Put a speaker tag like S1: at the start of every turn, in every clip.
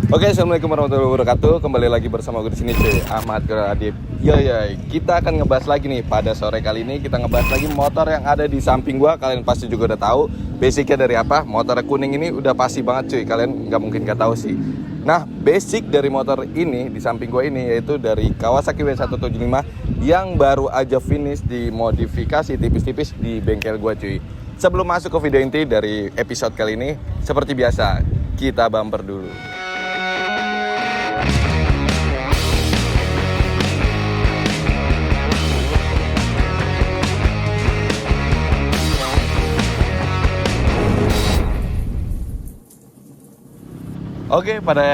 S1: Oke, assalamualaikum warahmatullahi wabarakatuh. Kembali lagi bersama gue di sini, cuy. Ahmad Adib. Kita akan ngebahas lagi nih pada sore kali ini. Kita ngebahas lagi motor yang ada di samping gua. Kalian pasti juga udah tahu basicnya dari apa. Motor kuning ini udah pasti banget, cuy. Kalian nggak mungkin nggak tahu sih. Nah, basic dari motor ini di samping gua ini yaitu dari Kawasaki W175 yang baru aja finish dimodifikasi tipis-tipis di bengkel gua, cuy. Sebelum masuk ke video inti dari episode kali ini, seperti biasa kita bumper dulu. Oke, pada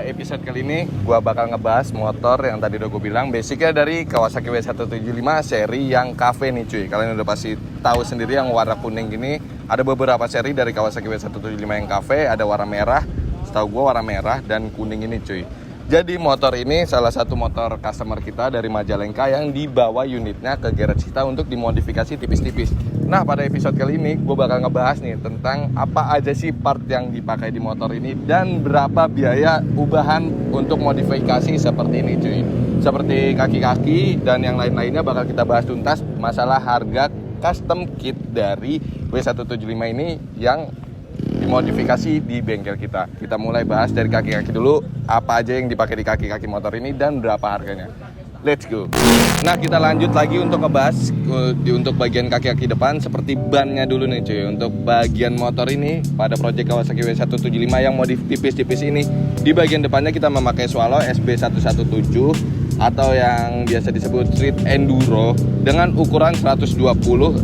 S1: episode kali ini gue bakal ngebahas motor yang tadi udah gue bilang basicnya dari Kawasaki W175 seri yang cafe nih, cuy. Kalian udah pasti tahu sendiri yang warna kuning gini. Ada beberapa seri dari Kawasaki W175 yang cafe, ada warna merah, setahu gue warna merah dan kuning ini, cuy. Jadi motor ini salah satu motor customer kita dari Majalengka yang dibawa unitnya ke garage kita untuk dimodifikasi tipis-tipis. Nah, pada episode kali ini gue bakal ngebahas nih tentang apa aja sih part yang dipakai di motor ini dan berapa biaya ubahan untuk modifikasi seperti ini, cuy. Seperti kaki-kaki dan yang lain-lainnya bakal kita bahas tuntas masalah harga custom kit dari W175 ini yang dimodifikasi di bengkel kita. Kita mulai bahas dari kaki-kaki dulu, apa aja yang dipakai di kaki-kaki motor ini dan berapa harganya. Let's go. Nah, kita lanjut lagi untuk ngebahas untuk bagian kaki-kaki depan seperti bannya dulu nih, cuy. Untuk bagian motor ini pada project Kawasaki W175 yang modif tipis-tipis ini, di bagian depannya kita memakai Swallow SB117 atau yang biasa disebut Street Enduro dengan ukuran 120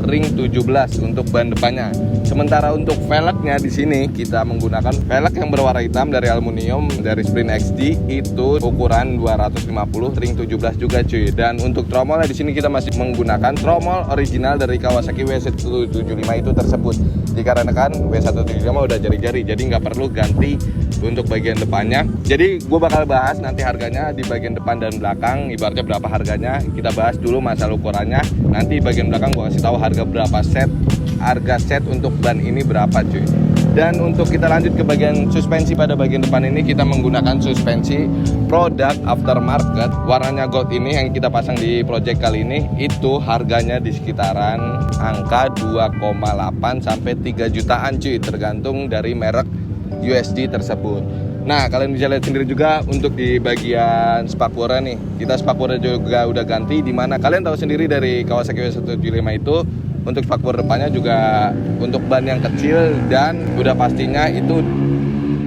S1: ring 17 untuk ban depannya. Sementara untuk velgnya di sini kita menggunakan velg yang berwarna hitam dari aluminium dari Sprint XD itu ukuran 250 ring 17 juga, cuy. Dan untuk tromolnya di sini kita masih menggunakan tromol original dari Kawasaki W175 itu tersebut. Dikarenakan W175 udah jari-jari, jadi nggak perlu ganti untuk bagian depannya. Jadi gue bakal bahas nanti harganya di bagian depan dan belakang, ibaratnya berapa harganya. Kita bahas dulu masalah ukurannya. Nanti bagian belakang gue kasih tahu harga set untuk ban ini berapa, cuy. Dan untuk kita lanjut ke bagian suspensi, pada bagian depan ini kita menggunakan suspensi produk aftermarket warnanya gold ini yang kita pasang di project kali ini. Itu harganya di sekitaran angka 2,8 sampai 3 jutaan, cuy, tergantung dari merek USD tersebut. Nah, kalian bisa lihat sendiri juga untuk di bagian spakbornya nih. Kita spakbornya juga udah ganti, dimana kalian tahu sendiri dari Kawasaki W175 itu untuk spakbor depannya juga untuk ban yang kecil dan udah pastinya itu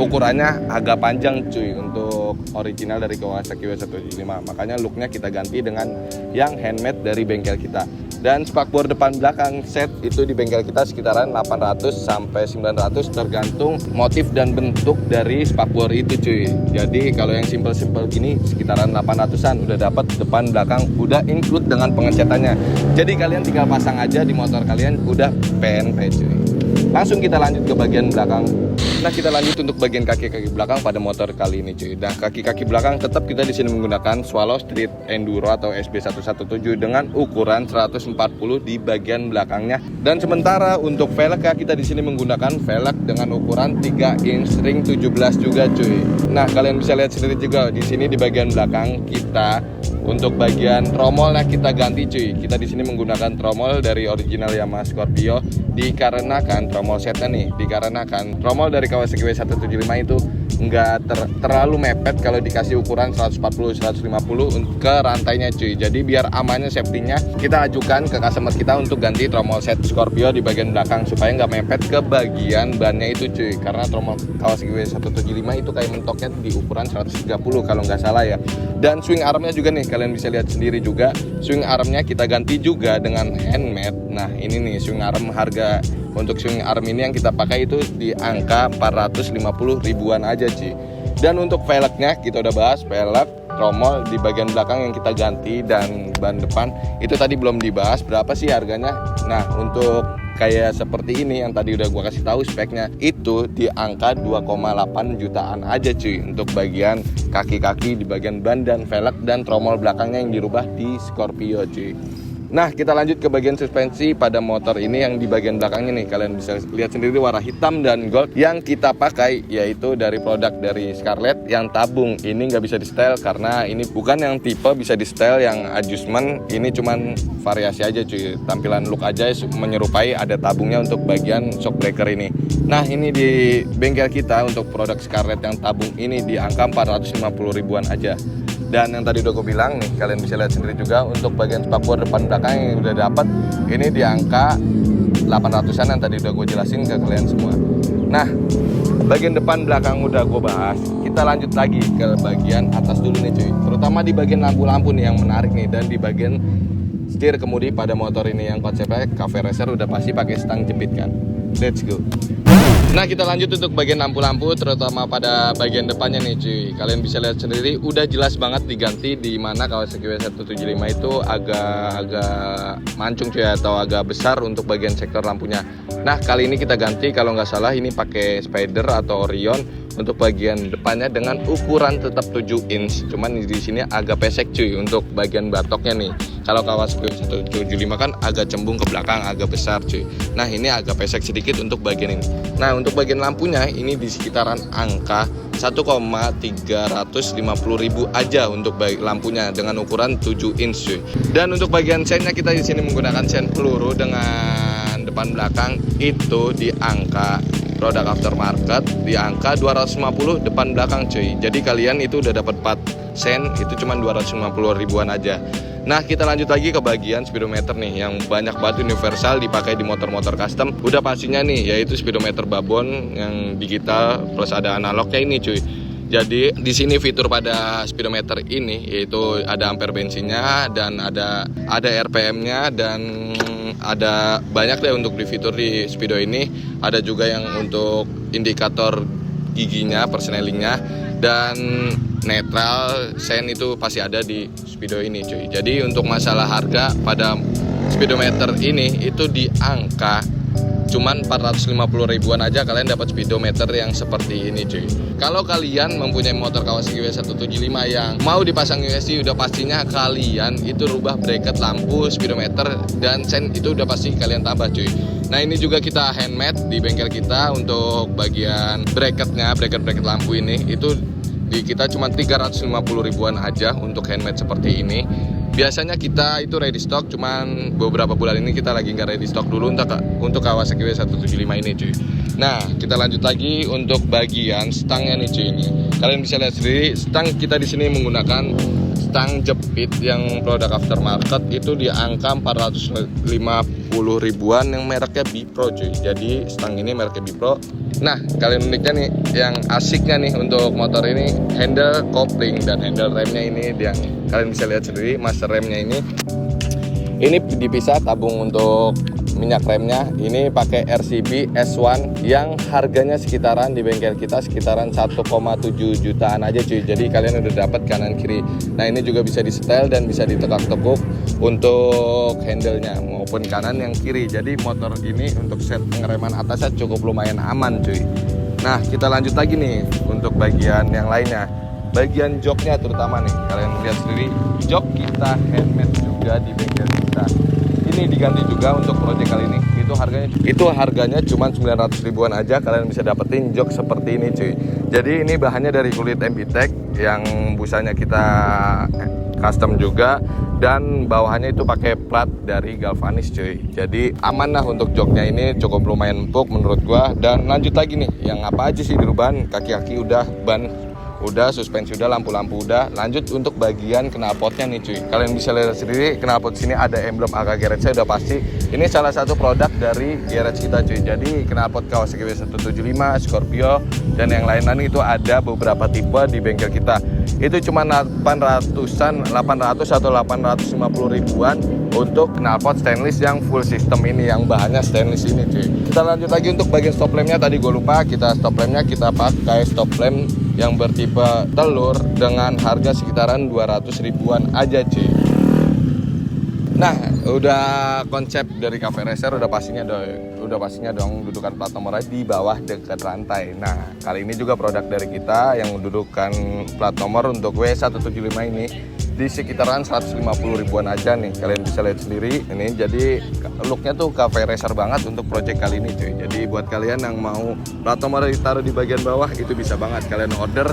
S1: ukurannya agak panjang, cuy, untuk original dari Kawasaki W175. Makanya looknya kita ganti dengan yang handmade dari bengkel kita. Dan spakbor depan belakang set itu di bengkel kita sekitaran 800 sampai 900 tergantung motif dan bentuk dari spakbor itu, cuy. Jadi kalau yang simple-simple gini sekitaran 800-an udah dapat depan belakang udah include dengan pengecatannya. Jadi kalian tinggal pasang aja di motor kalian udah PNP, cuy. Langsung kita lanjut ke bagian belakang. Nah, kita lanjut untuk bagian kaki-kaki belakang pada motor kali ini, cuy. Nah, kaki-kaki belakang tetap kita di sini menggunakan Swallow Street Enduro atau SB117 dengan ukuran 140 di bagian belakangnya. Dan sementara untuk velgnya kita di sini menggunakan velg dengan ukuran 3 inch ring 17 juga, cuy. Nah, kalian bisa lihat sendiri juga di sini di bagian belakang kita untuk bagian tromolnya kita ganti, cuy. Kita di sini menggunakan tromol dari original Yamaha Scorpio dikarenakan tromol setnya nih, dikarenakan tromol dari Kawasaki W175 itu nggak terlalu mepet kalau dikasih ukuran 140-150 ke rantainya, cuy. Jadi biar amannya, safety-nya kita ajukan ke customer kita untuk ganti tromol set Scorpio di bagian belakang supaya nggak mepet ke bagian bannya itu, cuy. Karena tromol Kawasaki W175 itu kayak mentoknya di ukuran 130 kalau nggak salah ya. Dan swing armnya juga nih, kalian bisa lihat sendiri juga swing armnya kita ganti juga dengan handmade. Nah, ini nih swing arm, harga untuk swing arm ini yang kita pakai itu di angka 450 ribuan aja, cuy. Dan untuk velgnya kita udah bahas, velg, tromol di bagian belakang yang kita ganti dan ban depan itu tadi belum dibahas berapa sih harganya. Nah, untuk kayak seperti ini yang tadi udah gua kasih tahu speknya itu di angka 2,8 jutaan aja, cuy, untuk bagian kaki-kaki di bagian ban dan velg dan tromol belakangnya yang dirubah di Scorpio, cuy. Nah, kita lanjut ke bagian suspensi pada motor ini yang di bagian belakangnya nih. Kalian bisa lihat sendiri warna hitam dan gold yang kita pakai yaitu dari produk dari Scarlett yang tabung. Ini nggak bisa di setel karena ini bukan yang tipe bisa di setel yang adjustment. Ini cuman variasi aja cuy. Tampilan look aja menyerupai, ada tabungnya untuk bagian shock breaker ini. Nah, ini di bengkel kita untuk produk Scarlett yang tabung ini di angka 450 ribuan aja. Dan yang tadi udah gue bilang nih, kalian bisa lihat sendiri juga untuk bagian spakbor depan belakang yang udah dapat ini di angka 800-an yang tadi udah gue jelasin ke kalian semua. Nah, bagian depan belakang udah gue bahas. Kita lanjut lagi ke bagian atas dulu nih cuy. Terutama di bagian lampu-lampu nih yang menarik nih, dan di bagian setir kemudi pada motor ini yang konsepnya cafe racer udah pasti pakai stang jepit kan. Let's go. Nah, kita lanjut untuk bagian lampu-lampu terutama pada bagian depannya nih cuy. Kalian bisa lihat sendiri udah jelas banget diganti, di mana Kawasaki W175 itu agak mancung cuy atau agak besar untuk bagian sektor lampunya. Nah, kali ini kita ganti kalau nggak salah ini pakai Spider atau Orion untuk bagian depannya dengan ukuran tetap 7 inch. Cuman di sini agak pesek cuy untuk bagian batoknya nih. Kalau Kawasaki 175 kan agak cembung ke belakang, agak besar cuy. Nah, ini agak pesek sedikit untuk bagian ini. Nah, untuk bagian lampunya ini di sekitaran angka 1,350.000 aja untuk lampunya dengan ukuran 7 inch cuy. Dan untuk bagian sennya kita di sini menggunakan sen peluru dengan depan belakang itu di angka produk aftermarket di angka 250 depan belakang cuy. Jadi kalian itu udah dapat 4 sen, itu cuma 250 ribuan aja. Nah, kita lanjut lagi ke bagian speedometer nih yang banyak banget universal dipakai di motor-motor custom. Udah pastinya nih yaitu speedometer babon yang digital plus ada analognya ini cuy. Jadi di sini fitur pada speedometer ini yaitu ada ampere bensinnya dan ada RPM-nya dan ada banyak deh untuk di fitur di speedo ini. Ada juga yang untuk indikator giginya, persnelingnya, dan netral sen itu pasti ada di speedo ini cuy. Jadi untuk masalah harga pada speedometer ini itu di angka cuman 450 ribuan aja kalian dapat speedometer yang seperti ini cuy. Kalau kalian mempunyai motor Kawasaki W175 yang mau dipasang USD, udah pastinya kalian itu rubah bracket lampu, speedometer, dan sen itu udah pasti kalian tambah cuy. Nah, ini juga kita handmade di bengkel kita untuk bagian bracketnya, bracket lampu ini itu di kita cuma 350 ribuan aja untuk handmade seperti ini. Biasanya kita itu ready stock, cuman beberapa bulan ini kita lagi nggak ready stock dulu untuk Kawasaki W175 ini cuy. Nah, kita lanjut lagi untuk bagian stangnya nih cuy ini. Kalian bisa lihat sendiri, stang kita di sini menggunakan stang jepit yang produk aftermarket itu di angka 450 ribuan yang mereknya Bipro cuy. Jadi stang ini mereknya Bipro. Nah, kalian uniknya nih, yang asiknya nih untuk motor ini handle kopling dan handle remnya ini yang kalian bisa lihat sendiri, master remnya ini dipisah tabung untuk minyak remnya. Ini pakai RCB S1 yang harganya sekitaran di bengkel kita sekitaran 1,7 jutaan aja cuy. Jadi kalian udah dapat kanan kiri. Nah, ini juga bisa di setel dan bisa ditekuk-tekuk untuk handle-nya maupun kanan yang kiri. Jadi motor ini untuk set pengereman atasnya cukup lumayan aman cuy. Nah, kita lanjut lagi nih untuk bagian yang lainnya. Bagian joknya terutama nih, kalian lihat sendiri, jok kita handmade juga di bengkel kita. Ini diganti juga untuk proyek kali ini. Itu harganya cuma 900 ribuan aja kalian bisa dapetin jok seperti ini cuy. Jadi ini bahannya dari kulit MBTech yang busanya kita custom juga, dan bawahannya itu pakai plat dari galvanis cuy. Jadi aman lah untuk joknya, ini cukup lumayan empuk menurut gua. Dan lanjut lagi nih, yang apa aja sih dirubahan, kaki-kaki udah, ban udah, suspensi udah, lampu-lampu udah. Lanjut untuk bagian knalpotnya nih cuy. Kalian bisa lihat sendiri knalpot sini ada emblem AK Garage udah pasti. Ini salah satu produk dari garage kita cuy. Jadi knalpot Kawasaki W175, Scorpio, dan yang lain-lain itu ada beberapa tipe di bengkel kita. Itu cuma 800 atau 850 ribuan untuk knalpot stainless yang full system ini, yang bahannya stainless ini cuy. Kita lanjut lagi untuk bagian stop lampnya. Tadi gue lupa, stop lampnya kita pakai stop lamp yang bertipe telur dengan harga sekitaran 200 ribuan aja cuy. Nah, udah konsep dari cafe racer udah pastinya dong dudukan plat nomor di bawah dekat rantai. Nah, kali ini juga produk dari kita yang mendudukan plat nomor untuk W175 ini di sekitaran 150 ribuan aja nih. Kalian bisa lihat sendiri ini. Jadi looknya tuh cafe racer banget untuk project kali ini cuy. Jadi buat kalian yang mau plat nomor ditaruh di bagian bawah itu bisa banget kalian order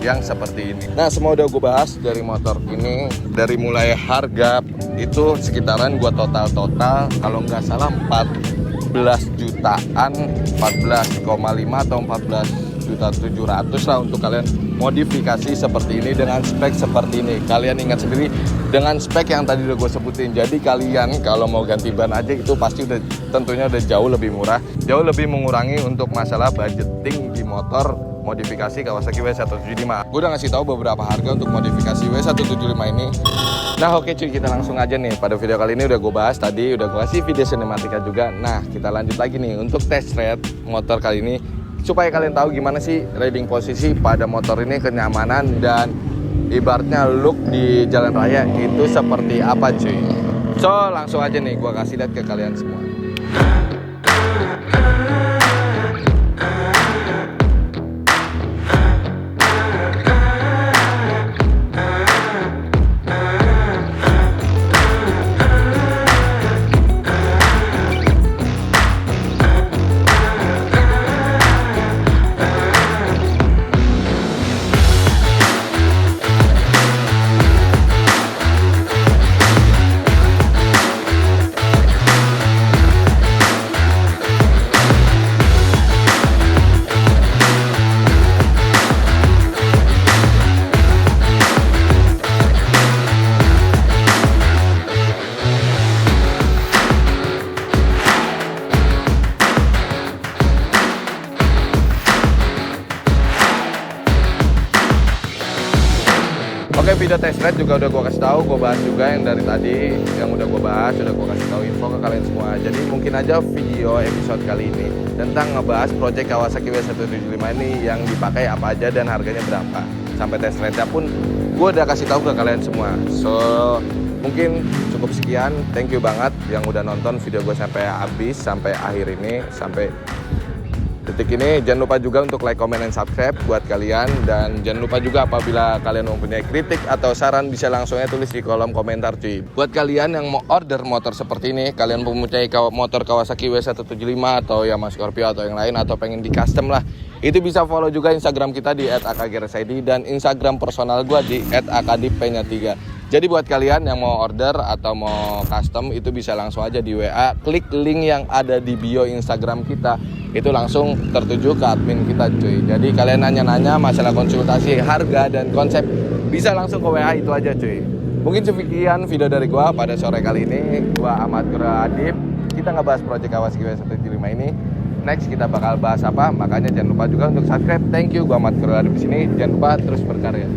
S1: yang seperti ini. Nah semua udah gue bahas dari motor ini. Dari mulai harga itu sekitaran gue total kalau nggak salah 14 jutaan, 14,5 atau 14.700.000 lah untuk kalian modifikasi seperti ini dengan spek seperti ini. Kalian ingat sendiri dengan spek yang tadi udah gue sebutin. Jadi kalian kalau mau ganti ban aja itu pasti tentunya udah jauh lebih murah, jauh lebih mengurangi untuk masalah budgeting di motor modifikasi Kawasaki W175. Gue udah ngasih tahu beberapa harga untuk modifikasi W175 ini. Nah oke cuy, kita langsung aja nih. Pada video kali ini udah gue bahas tadi, udah gue kasih video sinematika juga. Nah kita lanjut lagi nih untuk test ride motor kali ini, supaya kalian tahu gimana sih riding posisi pada motor ini, kenyamanan dan ibaratnya look di jalan raya itu seperti apa cuy. So langsung aja nih gue kasih lihat ke kalian semua. Oke, video test ride juga udah gue kasih tahu, gue bahas juga yang dari tadi yang udah gue bahas, udah gue kasih tahu info ke kalian semua. Jadi mungkin aja video episode kali ini tentang ngebahas project Kawasaki W175 ini yang dipakai apa aja dan harganya berapa. Sampai test ride-nya pun gue udah kasih tahu ke kalian semua. So mungkin cukup sekian, thank you banget yang udah nonton video gue sampai habis, sampai akhir ini, sampai detik ini. Jangan lupa juga untuk like, comment, dan subscribe buat kalian. Dan jangan lupa juga apabila kalian mempunyai kritik atau saran bisa langsungnya tulis di kolom komentar cuy. Buat kalian yang mau order motor seperti ini, kalian mempunyai motor Kawasaki W175 atau Yamaha Scorpio atau yang lain, atau pengen di custom lah, itu bisa follow juga Instagram kita di @akgrsid dan Instagram personal gue di @akdp-3. Jadi buat kalian yang mau order atau mau custom itu bisa langsung aja di WA, klik link yang ada di bio Instagram kita, itu langsung tertuju ke admin kita cuy. Jadi kalian nanya-nanya masalah konsultasi harga dan konsep bisa langsung ke WA itu aja cuy. Mungkin sekian video dari gua pada sore kali ini. Gua Ahmad Kurnia Adib. Kita ngebahas project Kawasaki W175 ini. Next kita bakal bahas apa? Makanya jangan lupa juga untuk subscribe. Thank you, gua Ahmad Kurnia Adib di sini. Jangan lupa terus berkarya.